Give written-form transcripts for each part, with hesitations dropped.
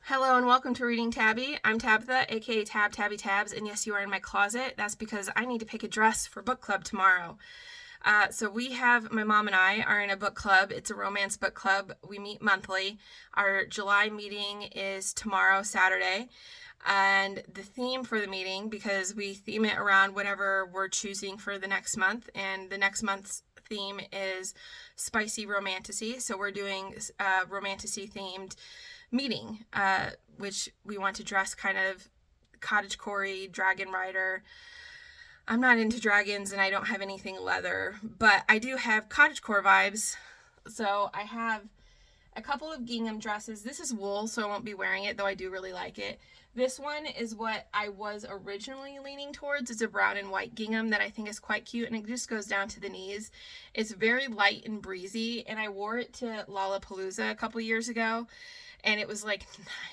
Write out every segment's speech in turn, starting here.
Hello and welcome to Reading Tabby. I'm Tabitha, aka Tabby Tabs, and yes, you are in my closet. That's because I need to pick a dress for book club tomorrow. My mom and I are in a book club. It's a romance book club. We meet monthly. Our July meeting is tomorrow, Saturday. And the theme for the meeting, because we theme it around whatever we're choosing for the next month, and the next month's theme is spicy romantasy. So we're doing romantasy themed meeting, which we want to dress kind of cottagecore, dragon rider. I'm not into dragons and I don't have anything leather, but I do have cottagecore vibes. So I have a couple of gingham dresses. This is wool, so I won't be wearing it, though I do really like it. This one is what I was originally leaning towards. It's a brown and white gingham that I think is quite cute, and it just goes down to the knees. It's very light and breezy, and I wore it to Lollapalooza a couple years ago, and it was like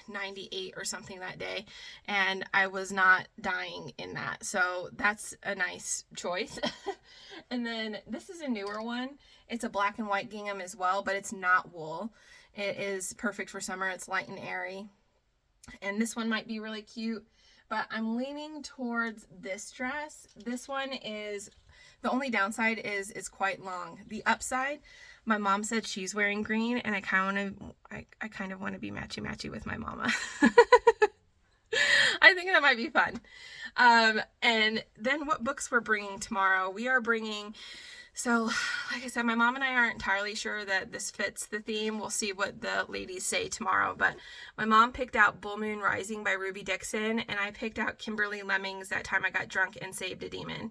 98 or something that day, and I was not dying in that, so that's a nice choice. And then this is a newer one. It's a black and white gingham as well, but it's not wool. It is perfect for summer. It's light and airy, and this one might be really cute, but I'm leaning towards this dress. This one is, the only downside is it's quite long. The upside, my mom said she's wearing green, and I kind of want to be matchy with my mama. I think that might be fun. And then what books we're bringing tomorrow? We are bringing, so like I said, my mom and I aren't entirely sure that this fits the theme. We'll see what the ladies say tomorrow, but my mom picked out Bull Moon Rising by Ruby Dixon, and I picked out Kimberly Lemming's That Time I Got Drunk and Saved a Demon.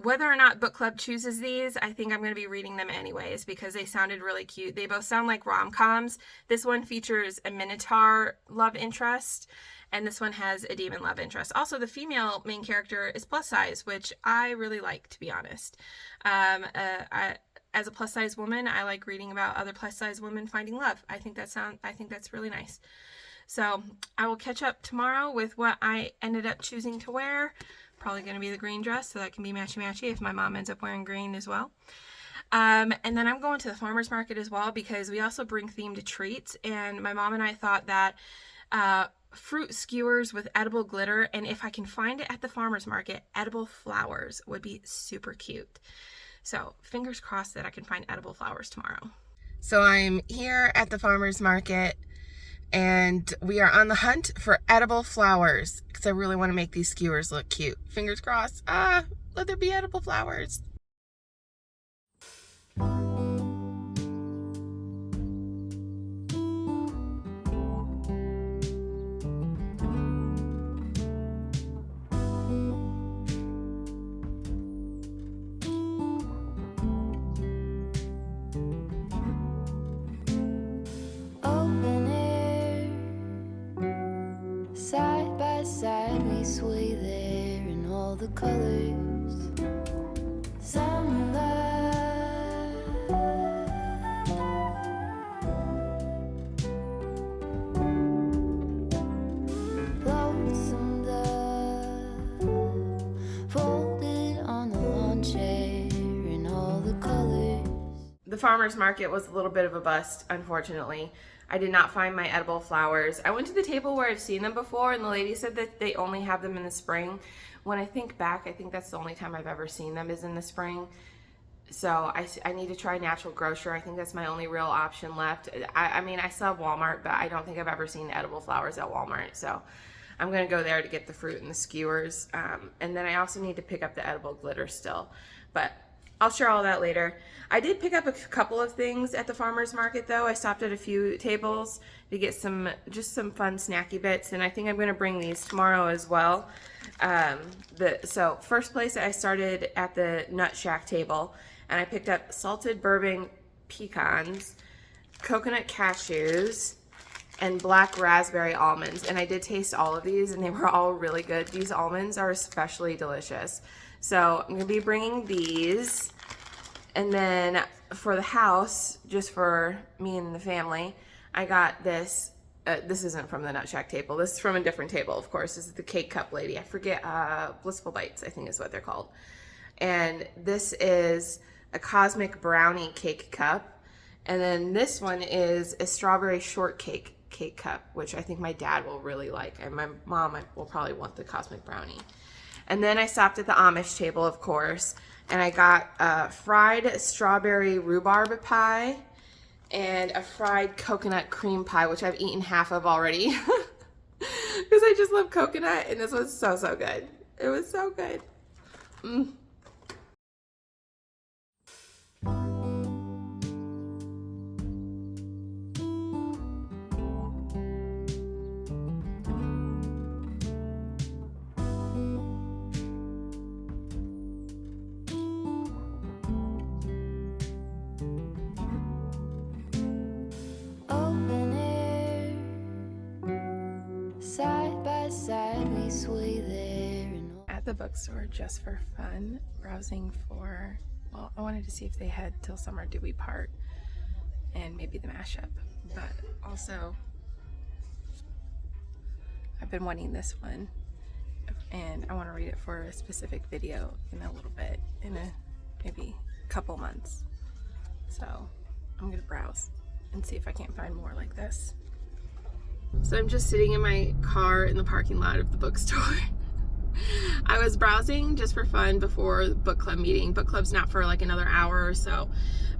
Whether or not book club chooses these, I think I'm going to be reading them anyways because they sounded really cute. They both sound like rom-coms. This one features a Minotaur love interest, and this one has a demon love interest. Also, the female main character is plus size, which I really like, to be honest. As a plus size woman, I like reading about other plus size women finding love. I think that's really nice. So I will catch up tomorrow with what I ended up choosing to wear. Probably going to be the green dress, so that can be matchy if my mom ends up wearing green as well. And then I'm going to the farmer's market as well because we also bring themed treats, and my mom and I thought that fruit skewers with edible glitter, and if I can find it at the farmer's market, edible flowers would be super cute. So fingers crossed that I can find edible flowers tomorrow. So I'm here at the farmer's market, and we are on the hunt for edible flowers because I really want to make these skewers look cute. Fingers crossed. Let there be edible flowers. Side by side we sway there in all the colors. Summer love. Lonesome dove. Folded on the lawn chair in all the colors. The farmer's market was a little bit of a bust, unfortunately. I did not find my edible flowers. I went to the table where I've seen them before, and the lady said that they only have them in the spring. When I think back, I think that's the only time I've ever seen them is in the spring. So I need to try Natural Grocer. I think that's my only real option left. I mean, I still have Walmart, but I don't think I've ever seen edible flowers at Walmart. So I'm going to go there to get the fruit and the skewers. And then I also need to pick up the edible glitter still. But I'll share all that later. I did pick up a couple of things at the farmer's market though. I stopped at a few tables to get just some fun snacky bits, and I think I'm going to bring these tomorrow as well. So first place I started at the Nut Shack table, and I picked up salted bourbon pecans, coconut cashews, and black raspberry almonds, and I did taste all of these and they were all really good. These almonds are especially delicious. So I'm going to be bringing these, and then for the house, just for me and the family, I got this. This isn't from the Nut Shack table. This is from a different table, of course. This is the Cake Cup lady. I forget, Blissful Bites, I think is what they're called. And this is a Cosmic Brownie Cake Cup. And then this one is a Strawberry Shortcake cake cup, which I think my dad will really like, and my mom will probably want the cosmic brownie. And then I stopped at the Amish table, of course, and I got fried strawberry rhubarb pie and a fried coconut cream pie, which I've eaten half of already because I just love coconut, and this was so good. It was so good. Open air, side by side we sway there. At the bookstore just for fun, browsing for, well, I wanted to see if they had Till Summer Do We Part and maybe the mashup, but also I've been wanting this one and I want to read it for a specific video in a little bit, in a maybe couple months. So I'm gonna browse and see if I can't find more like this. So I'm just sitting in my car in the parking lot of the bookstore. I was browsing just for fun before the book club meeting. Book club's not for like another hour or so,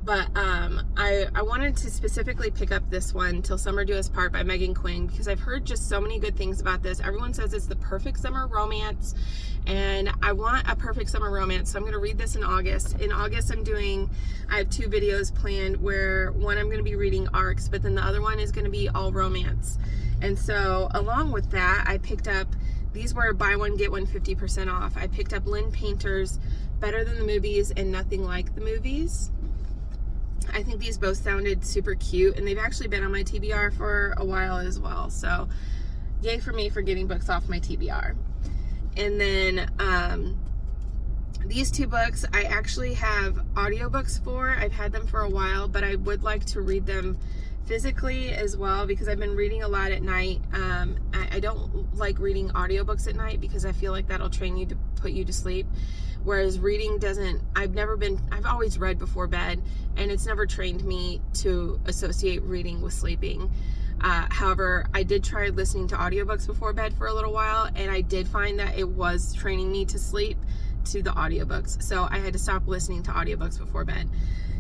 but I wanted to specifically pick up this one, Till Summer Do Us Part by Meghan Quinn, because I've heard just so many good things about this. Everyone says it's the perfect summer romance, and I want a perfect summer romance, so I'm going to read this in August. In August I have 2 videos planned, where one I'm going to be reading arcs, but then the other one is going to be all romance. And so along with that, I picked up, these were buy one get one 50% off. I picked up Lynn Painter's Better Than the Movies and Nothing Like the Movies. I think these both sounded super cute, and they've actually been on my TBR for a while as well. So yay for me for getting books off my TBR. And then these 2 books I actually have audiobooks for. I've had them for a while, but I would like to read them physically as well, because I've been reading a lot at night. I don't like reading audiobooks at night because I feel like that'll train you to put you to sleep, whereas reading doesn't. I've always read before bed, and it's never trained me to associate reading with sleeping. However, I did try listening to audiobooks before bed for a little while, and I did find that it was training me to sleep to the audiobooks, so I had to stop listening to audiobooks before bed.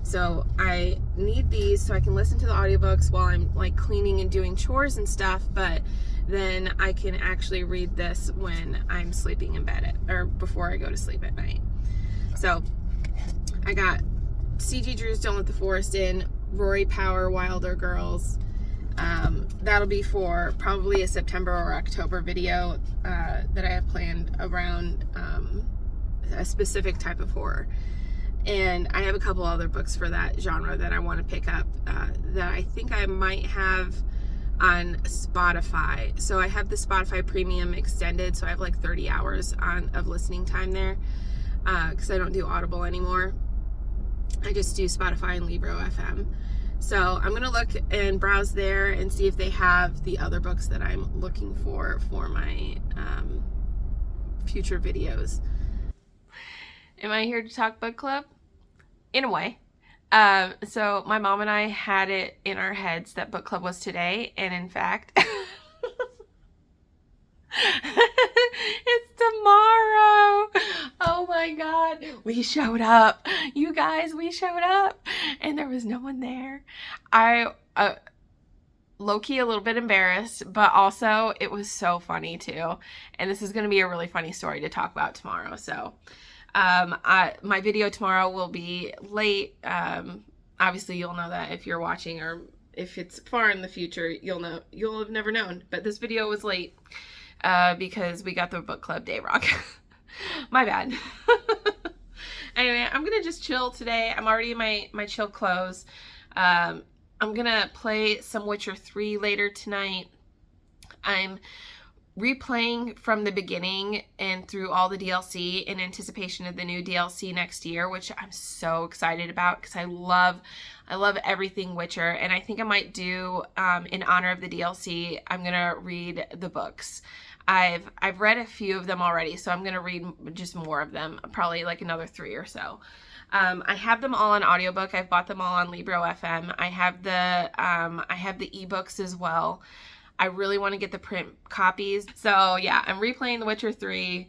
So I need these so I can listen to the audiobooks while I'm like cleaning and doing chores and stuff, but then I can actually read this when I'm sleeping in bed or before I go to sleep at night. So I got C.G. Drew's Don't Let the Forest In, Rory Power, Wilder Girls. That'll be for probably a September or October video that I have planned around a specific type of horror. And I have a couple other books for that genre that I want to pick up that I think I might have on Spotify. So I have the Spotify Premium Extended, so I have like 30 hours of listening time there, because I don't do Audible anymore. I just do Spotify and Libro FM. So I'm going to look and browse there and see if they have the other books that I'm looking for my future videos. Am I here to talk book club? In a way. So my mom and I had it in our heads that book club was today, and in fact, it's tomorrow. Oh my God. We showed up. You guys, we showed up, and there was no one there. I low-key a little bit embarrassed, but also it was so funny too. And this is going to be a really funny story to talk about tomorrow. So my video tomorrow will be late. Obviously you'll know that if you're watching, or if it's far in the future, you'll have never known, but this video was late because we got the book club day wrong. My bad. Anyway, I'm gonna just chill today. I'm already in my chill clothes. I'm gonna play some Witcher 3 later tonight. I'm replaying from the beginning and through all the DLC in anticipation of the new DLC next year, which I'm so excited about because I love everything Witcher, and I think I might do in honor of the DLC, I'm gonna read the books. I've read a few of them already, so I'm gonna read just more of them, probably like another 3 or so. I have them all on audiobook. I've bought them all on Libro FM. I have the ebooks as well. I really want to get the print copies. So yeah, I'm replaying The Witcher 3.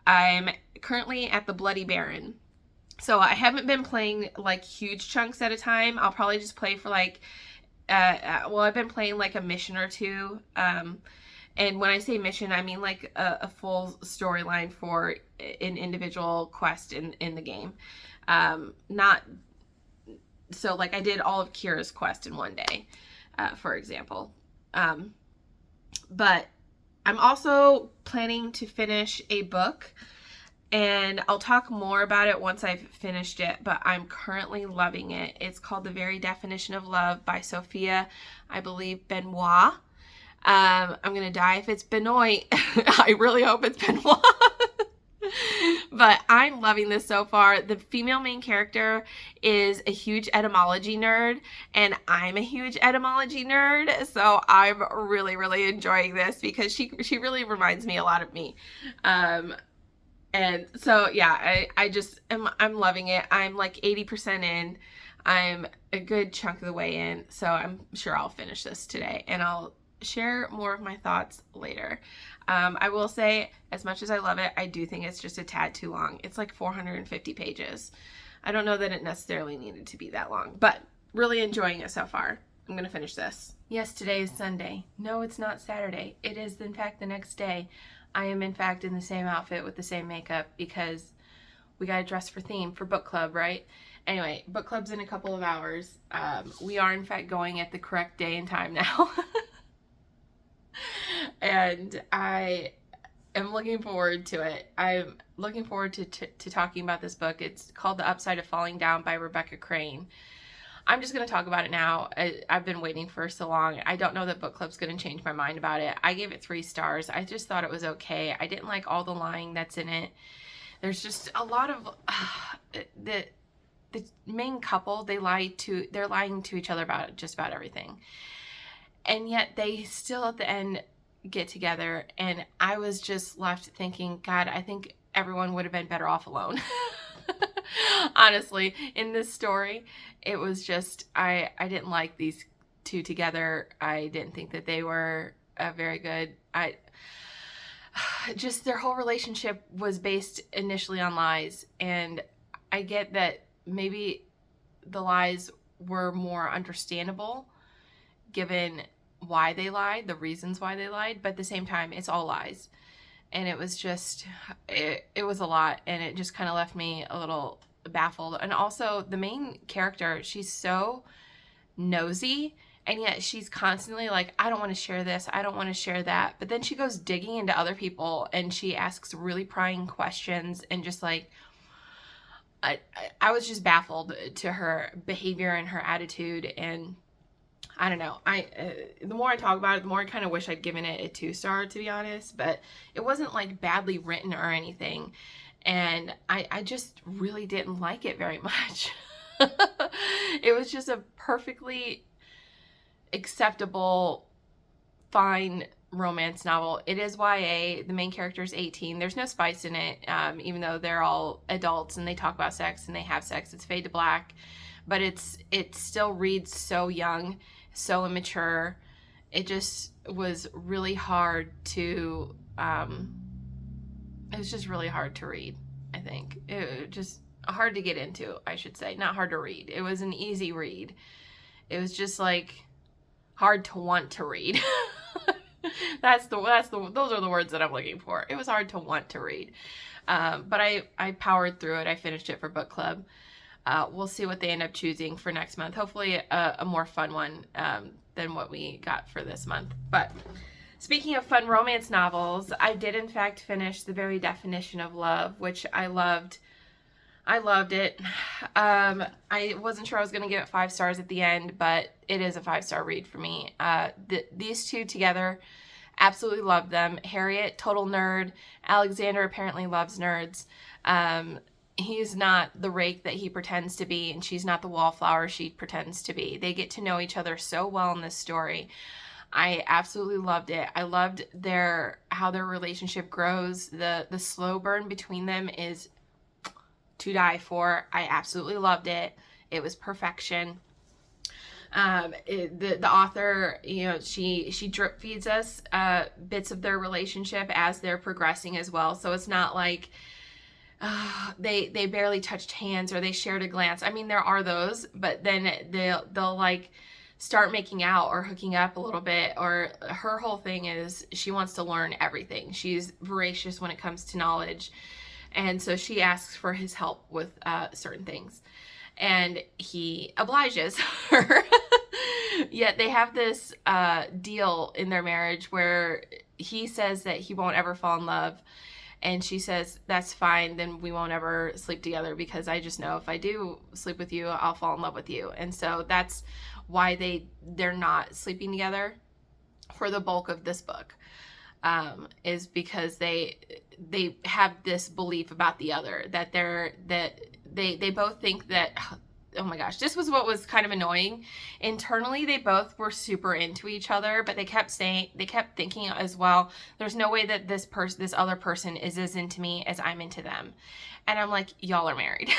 I'm currently at the Bloody Baron. So I haven't been playing like huge chunks at a time. I'll probably just play for like, I've been playing like a mission or two. And when I say mission, I mean like a full storyline for an individual quest in the game. Not so like I did all of Kira's quest in one day, for example. But I'm also planning to finish a book, and I'll talk more about it once I've finished it, but I'm currently loving it. It's called The Very Definition of Love by Sophia, I believe, Benoit. I'm going to die if it's Benoit. I really hope it's Benoit. But I'm loving this so far. The female main character is a huge etymology nerd, and I'm a huge etymology nerd, so I'm really, really enjoying this because she really reminds me a lot of me. And so, yeah, I'm loving it. I'm like 80% in. I'm a good chunk of the way in, so I'm sure I'll finish this today, and I'll share more of my thoughts later. I will say, as much as I love it, I do think it's just a tad too long. It's like 450 pages. I don't know that it necessarily needed to be that long, but really enjoying it so far. I'm going to finish this. Yes, today is Sunday. No, it's not Saturday. It is, in fact, the next day. I am, in fact, in the same outfit with the same makeup because we got to dress for theme for book club, right? Anyway, book club's in a couple of hours. We are, in fact, going at the correct day and time now. And I am looking forward to it. I'm looking forward to talking about this book. It's called The Upside of Falling Down by Rebekah Crane. I'm just going to talk about it now. I've been waiting for so long. I don't know that book club's going to change my mind about it. I gave it 3 stars. I just thought it was okay. I didn't like all the lying that's in it. There's just a lot of the main couple. They're lying to each other about just about everything, and yet they still at the end get together. And I was just left thinking, God, I think everyone would have been better off alone. Honestly, in this story, it was just, I didn't like these two together. I didn't think that they were very good. Just their whole relationship was based initially on lies. And I get that maybe the lies were more understandable given why they lied, the reasons why they lied, but at the same time, it's all lies. And it was just, it was a lot, and it just kind of left me a little baffled. And also, the main character, she's so nosy, and yet she's constantly like, I don't want to share this, I don't want to share that. But then she goes digging into other people, and she asks really prying questions, and just like, I was just baffled to her behavior and her attitude, and I don't know. The more I talk about it, the more I kind of wish I'd given it a 2-star, to be honest. But it wasn't like badly written or anything. And I just really didn't like it very much. It was just a perfectly acceptable, fine romance novel. It is YA. The main character is 18. There's no spice in it, even though they're all adults and they talk about sex and they have sex. It's fade to black. But it still reads so young, so immature. It just was really hard to, it was just really hard to read, I think. It just hard to get into, I should say. Not hard to read. It was an easy read. It was just like hard to want to read. Those are the words that I'm looking for. It was hard to want to read. But I powered through it. I finished it for book club. We'll see what they end up choosing for next month. Hopefully a more fun one than what we got for this month. But speaking of fun romance novels, I did in fact finish The Very Definition of Love, which I loved. I loved it. I wasn't sure I was going to give it 5 stars at the end, but it is a 5-star read for me. These two together, absolutely loved them. Harriet, total nerd. Alexander apparently loves nerds. He's not the rake that he pretends to be, and she's not the wallflower she pretends to be. They get to know each other so well in this story. I absolutely loved it. I loved how their relationship grows. The slow burn between them is to die for. I absolutely loved it. It was perfection. The author, you know, she drip feeds us bits of their relationship as they're progressing as well. So it's not like they barely touched hands or they shared a glance. I mean, there are those, but then they'll like start making out or hooking up a little bit. Or her whole thing is she wants to learn everything. She's voracious when it comes to knowledge, and so she asks for his help with certain things, and he obliges her. Yet they have this deal in their marriage where he says that he won't ever fall in love, and she says, that's fine, then we won't ever sleep together, because I just know if I do sleep with you, I'll fall in love with you. And so that's why they're not sleeping together for the bulk of this book, is because they have this belief about the other, that they both think that, oh my gosh, this was what was kind of annoying. Internally, they both were super into each other, but they kept thinking as well, there's no way that this other person is as into me as I'm into them. And I'm like, y'all are married.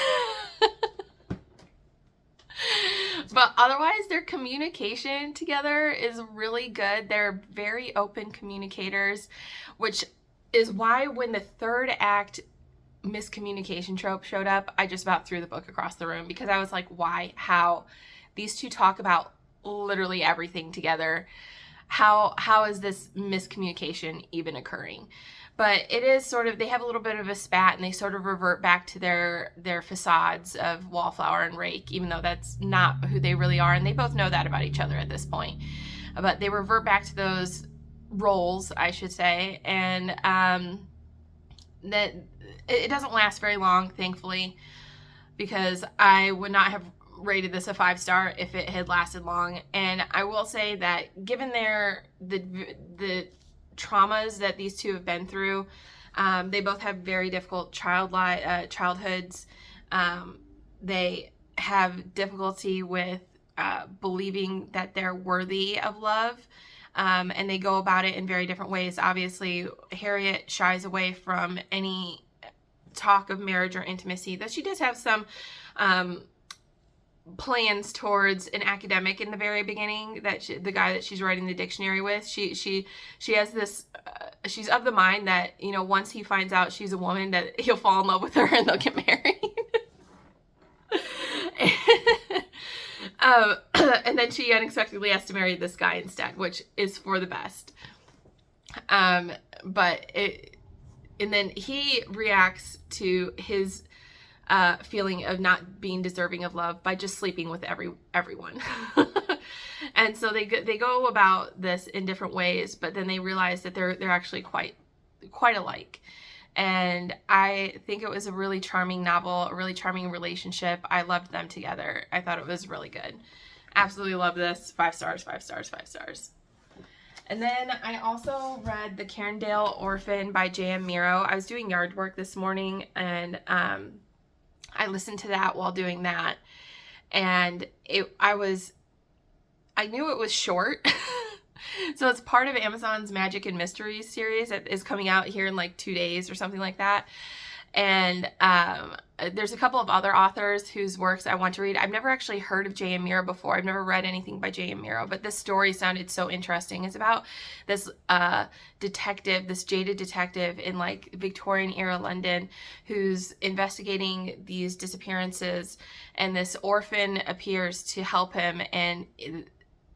But otherwise, their communication together is really good. They're very open communicators, which is why when the third act miscommunication trope showed up, I just about threw the book across the room, because I was like, why? How? These two talk about literally everything together. How is this miscommunication even occurring? But it is sort of, they have a little bit of a spat, and they sort of revert back to their facades of wallflower and rake, even though that's not who they really are, and they both know that about each other at this point. But they revert back to those roles, I should say, and that it doesn't last very long, thankfully, because I would not have rated this a 5-star if it had lasted long. And I will say that given the traumas that these two have been through, they both have very difficult childhoods. They have difficulty with believing that they're worthy of love. And they go about it in very different ways. Obviously, Harriet shies away from any talk of marriage or intimacy, though she does have some plans towards an academic in the very beginning, that the guy that she's writing the dictionary with. She has this, she's of the mind that, you know, once he finds out she's a woman, that he'll fall in love with her and they'll get married. And then she unexpectedly has to marry this guy instead, which is for the best. And then he reacts to his feeling of not being deserving of love by just sleeping with everyone. And so they go about this in different ways, but then they realize that they're actually quite alike. And I think it was a really charming novel, a really charming relationship. I loved them together. I thought it was really good. Absolutely love this. 5 stars, 5 stars, 5 stars. And then I also read The Cairndale Orphan by J.M. Miro. I was doing yard work this morning, and I listened to that while doing that. And I knew it was short. So it's part of Amazon's Magic and Mysteries series that is coming out here in like 2 days or something like that. And there's a couple of other authors whose works I want to read. I've never actually heard of J.M. Miro before. I've never read anything by J.M. Miro, but this story sounded so interesting. It's about this detective, this jaded detective in like Victorian era London, who's investigating these disappearances, and this orphan appears to help him, and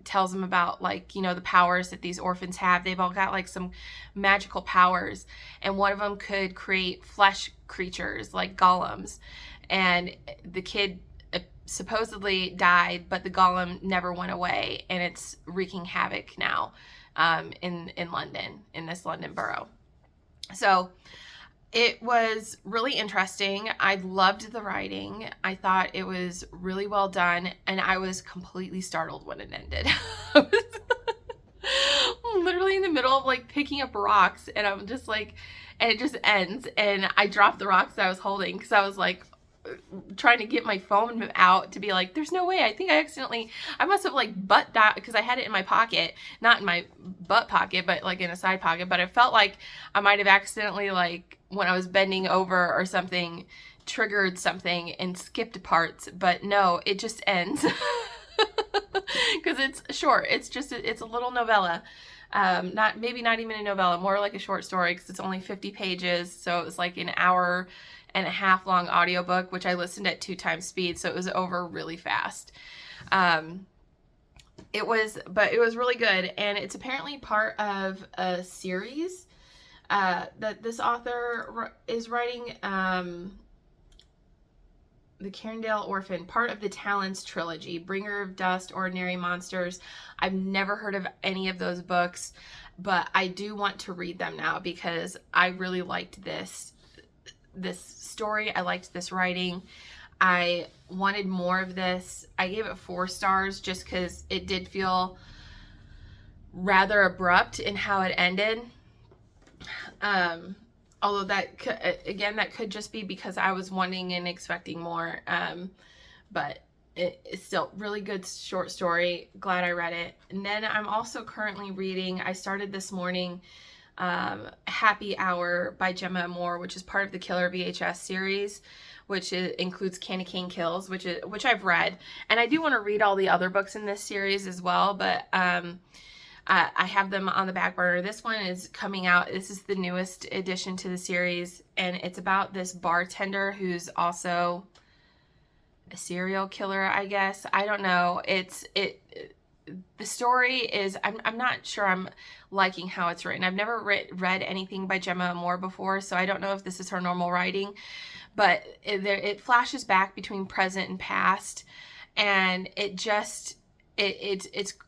tells him about, like, you know, the powers that these orphans have. They've all got like some magical powers, and one of them could create flesh creatures like golems, and the kid supposedly died, but the golem never went away, and it's wreaking havoc now in London, in this London borough. So it was really interesting. I loved the writing. I thought it was really well done, and I was completely startled when it ended. I was literally in the middle of like picking up rocks, and I'm just like, and it just ends, and I dropped the rocks that I was holding, because I was like trying to get my phone out to be like, there's no way, I think I must have like butt dialed, because I had it in my pocket, not in my butt pocket, but like in a side pocket, but it felt like I might have accidentally, like when I was bending over or something, triggered something and skipped parts, but no, it just ends. Because it's short. It's a little novella. Not even a novella, more like a short story, because it's only 50 pages. So it was like an hour and a half long audiobook, which I listened at 2 times speed. So it was over really fast. It was really good. And it's apparently part of a series, that this author is writing, the Cairndale Orphan, part of the Talons trilogy, Bringer of Dust, Ordinary Monsters. I've never heard of any of those books, but I do want to read them now because I really liked this story. I liked this writing. I wanted more of this. I gave it 4 stars just because it did feel rather abrupt in how it ended. Although that could just be because I was wanting and expecting more. But it's still really good short story. Glad I read it. And then I'm also currently reading, I started this morning, Happy Hour by Gemma Amor, which is part of the Killer VHS series, which includes Candy Cane Kills, which I've read. And I do want to read all the other books in this series as well, but I have them on the back burner. This one is coming out. This is the newest addition to the series, and it's about this bartender who's also a serial killer, I guess. I don't know. The story is, I'm not sure I'm liking how it's written. I've never read anything by Gemma Amor before, so I don't know if this is her normal writing, but it flashes back between present and past, and it's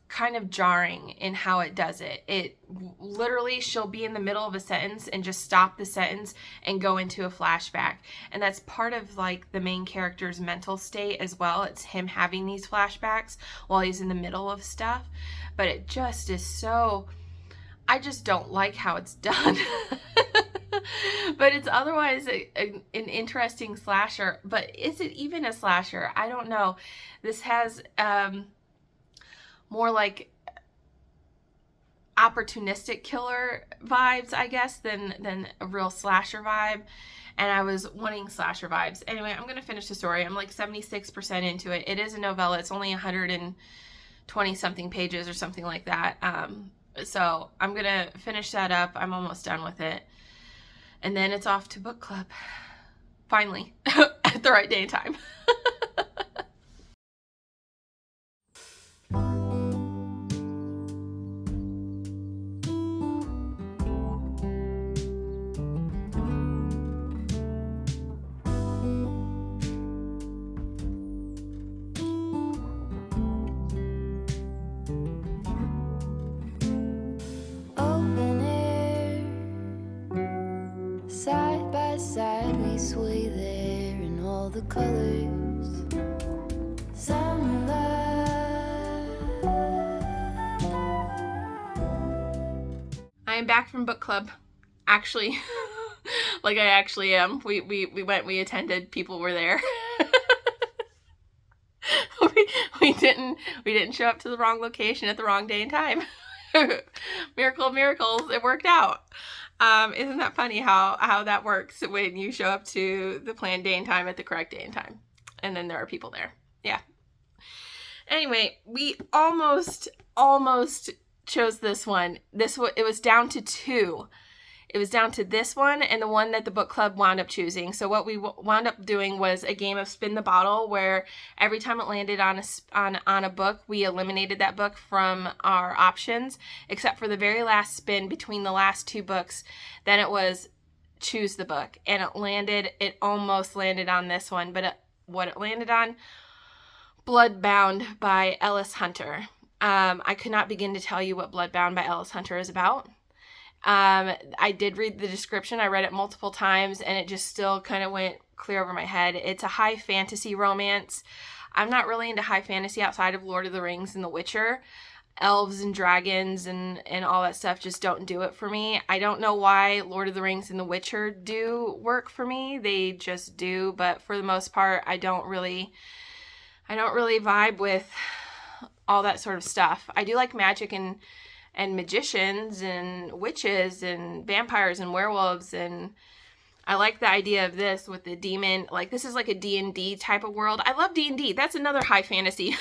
kind of jarring in how it does it. It literally, she'll be in the middle of a sentence and just stop the sentence and go into a flashback. And that's part of like the main character's mental state as well. It's him having these flashbacks while he's in the middle of stuff. But it just is so, I just don't like how it's done. But it's otherwise an interesting slasher. But is it even a slasher? I don't know. This has more like opportunistic killer vibes, I guess, than a real slasher vibe. And I was wanting slasher vibes. Anyway, I'm going to finish the story. I'm like 76% into it. It is a novella. It's only 120 something pages or something like that. So I'm going to finish that up. I'm almost done with it. And then it's off to book club. Finally, at the right day and time. Open air, side by side we sway there in all the colors. Summer I am back from book club. Actually, like I actually am. We attended, people were there. we didn't show up to the wrong location at the wrong day and time. Miracle of miracles, it worked out. Isn't that funny how that works when you show up to the planned day and time at the correct day and time, and then there are people there? Yeah. Anyway, we almost chose this one. It was down to 2. It was down to this one and the one that the book club wound up choosing. So what we wound up doing was a game of spin the bottle, where every time it landed on a book, we eliminated that book from our options, except for the very last spin between the last 2 books. Then it was choose the book, and it almost landed on this one, but what it landed on, Bloodbound by Ellis Hunter. I could not begin to tell you what Bloodbound by Ellis Hunter is about. I did read the description. I read it multiple times, and it just still kind of went clear over my head. It's a high fantasy romance. I'm not really into high fantasy outside of Lord of the Rings and The Witcher. Elves and dragons and all that stuff just don't do it for me. I don't know why Lord of the Rings and The Witcher do work for me. They just do, but for the most part, I don't really vibe with all that sort of stuff. I do like magic and magicians and witches and vampires and werewolves and I like the idea of this with the demon. Like, this is like a D&D type of world. I love D&D. That's another high fantasy.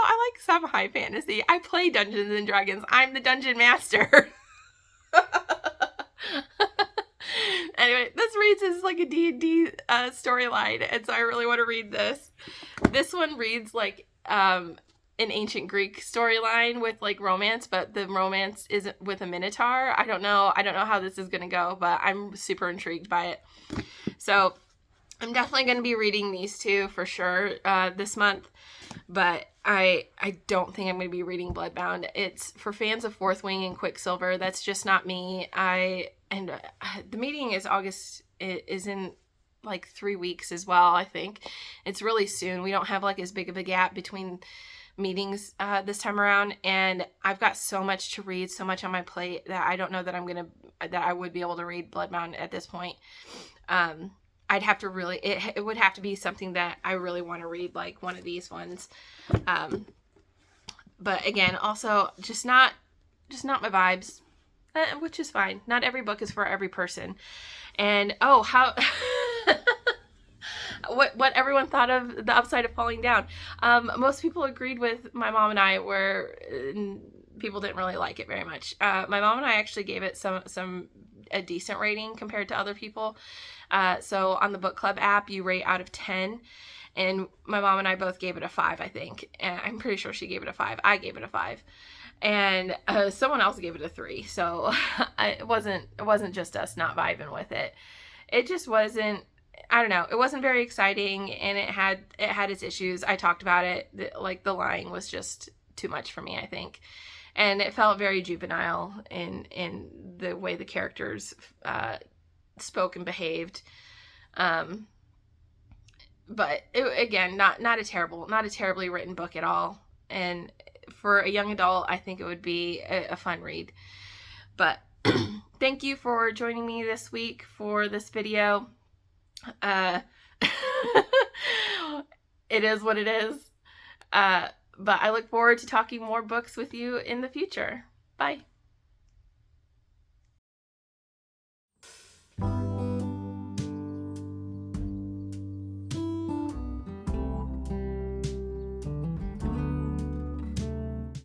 I like some high fantasy. I play Dungeons and Dragons. I'm the dungeon master. Anyway, this reads as like a D&D storyline, and so I really want to read this. This one reads like an ancient Greek storyline with like romance, but the romance isn't with a minotaur. I don't know how this is gonna go, but I'm super intrigued by it. So I'm definitely going to be reading these two for sure this month, but I don't think I'm going to be reading Bloodbound. It's for fans of Fourth Wing and Quicksilver. That's just not me. The meeting is August. It is in like 3 weeks as well, I think. It's really soon. We don't have like as big of a gap between meetings this time around, and I've got so much to read, so much on my plate that I don't know that I would be able to read Bloodbound at this point. I'd have to really, it would have to be something that I really want to read, like one of these ones. But again, also just not my vibes, which is fine. Not every book is for every person. And what everyone thought of The Upside of Falling Down. Most people agreed with my mom and I, where people didn't really like it very much. My mom and I actually gave it a decent rating compared to other people. So on the book club app, you rate out of 10, and my mom and I both gave it a 5, I think. And I'm pretty sure she gave it a 5. I gave it a 5, and someone else gave it a 3. So it wasn't just us not vibing with it. It just wasn't. I don't know. It wasn't very exciting, and it had its issues. I talked about it. Like, the lying was just too much for me, I think. And it felt very juvenile in the way the characters spoke and behaved. But again, not a terribly written book at all. And for a young adult, I think it would be a fun read. But thank you for joining me this week for this video. It is what it is. But I look forward to talking more books with you in the future. Bye.